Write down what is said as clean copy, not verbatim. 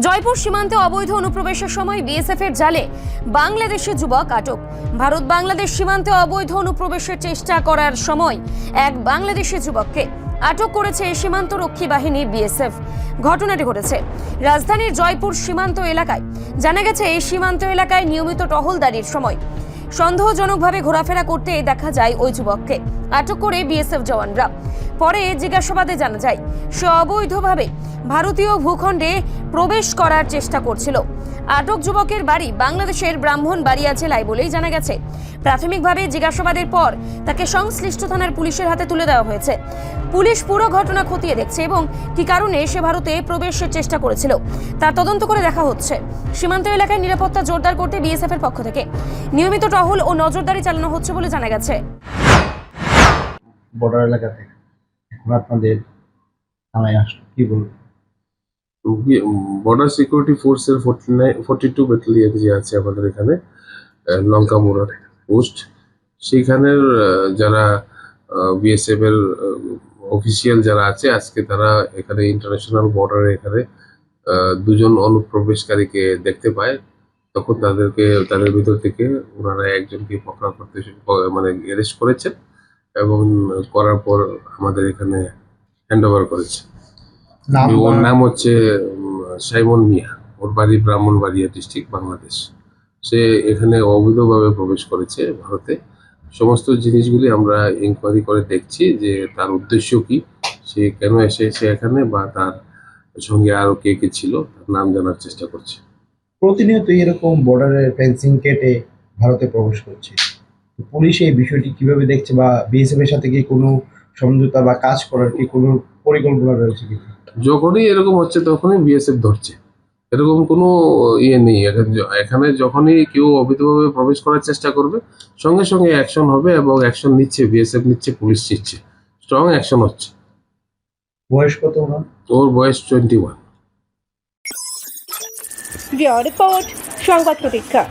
জয়পুর সীমান্তে অবৈধ অনুপ্রবেশের সময় বিএসএফ এর জালে বাংলাদেশি যুবক আটক। ভারত বাংলাদেশ সীমান্তে অবৈধ অনুপ্রবেশের চেষ্টা করার সময় এক বাংলাদেশি যুবককে আটক করেছে সীমান্ত রক্ষী বাহিনী বিএসএফ। ঘটনাটি ঘটেছে রাজধানীর জয়পুর সীমান্ত এলাকায়। জানা গেছে এই সীমান্ত এলাকায় নিয়মিত টহলদারির সময় সন্দেহজনকভাবে ঘোরাফেরা করতে দেখা যায় ওই যুবককে। আটক করে বিএসএফ জওয়ানরা। পরে জিজ্ঞাসাবাদে জানা যায় সে অবৈধভাবে ভারতীয় ভূখণ্ডে প্রবেশ করার চেষ্টা করছিল। আটক যুবকের বাড়ি বাংলাদেশের ব্রাহ্মণবাড়িয়া জেলায় বলেই জানা গেছে। প্রাথমিকভাবে জিজ্ঞাসাবাদের পর তাকে সংশ্লিষ্ট থানার পুলিশের হাতে তুলে দেওয়া হয়েছে। পুলিশ পুরো ঘটনা খতিয়ে দেখছে এবং কি কারণে সে ভারতে প্রবেশের চেষ্টা করেছিল তা তদন্ত করে দেখা হচ্ছে। সীমান্ত এলাকায় নিরাপত্তা জোরদার করতে বিএসএফ এর পক্ষ থেকে নিয়মিত টহল ও নজরদারি চালানো হচ্ছে বলে জানা গেছে। বর্ডার এলাকাতে এখন আপনাদের থানায় আসলো, কি বলবো? বর্ডার সিকিউরিটি ফোর্সের 42 ব্যাটালিয়ন যে আছে আমাদের এখানে লঙ্কা মোড়ার পোস্ট, সেইখানের যারা বিএসএফ এর অফিসিয়াল যারা আছে, আজকে তারা এখানে ইন্টারন্যাশনাল বর্ডারে এখানে দুজন অনুপ্রবেশকারীকে দেখতে পায়। তখন তাদের ভিতর থেকে ওনারা একজনকে পকড়া করতে অ্যারেস্ট করেছেন এবং করার পর আমাদের এখানে হ্যান্ড ওভার করেছে। ওর নাম হচ্ছে সাইমন মিয়া, ওর বাড়ি ব্রাহ্মণবাড়িয়া ডিস্ট্রিক্ট, বাংলাদেশ। সে এখানে অবৈধভাবে প্রবেশ করেছে ভারতে। সমস্ত জিনিসগুলি আমরা ইনকোয়ারি করে দেখছি যে তার উদ্দেশ্য কি, সে কেন এসেছে এখানে, বা তার সঙ্গে আরো কে কে ছিল, তার নাম জানার চেষ্টা করছে। প্রতিনিয়ত এরকম বর্ডারের ফেন্সিং কেটে ভারতে প্রবেশ করছে, পুলিশ এই বিষয়টি কিভাবে দেখছে বা বিএসএফ এর সাথে কি কোনো সমঝোতা বা কাজ করার কি কোনো পরিকল্পনা রয়েছে কি? যখনই এরকম হচ্ছে তখনই বিএসএফ ধরছে, এরকম কোনো ইয়ে নেই। এখানে যখনই কেউ অবৈধভাবে প্রবেশ করার চেষ্টা করবে সঙ্গে সঙ্গে অ্যাকশন হবে এবং অ্যাকশন নিচ্ছে বিএসএফ, নিচ্ছে পুলিশ নিচ্ছে, স্ট্রং অ্যাকশন হচ্ছে। বয়স কত ওনার? ওর বয়স 21। রিপোর্ট সংবাদ প্রতীক্ষা।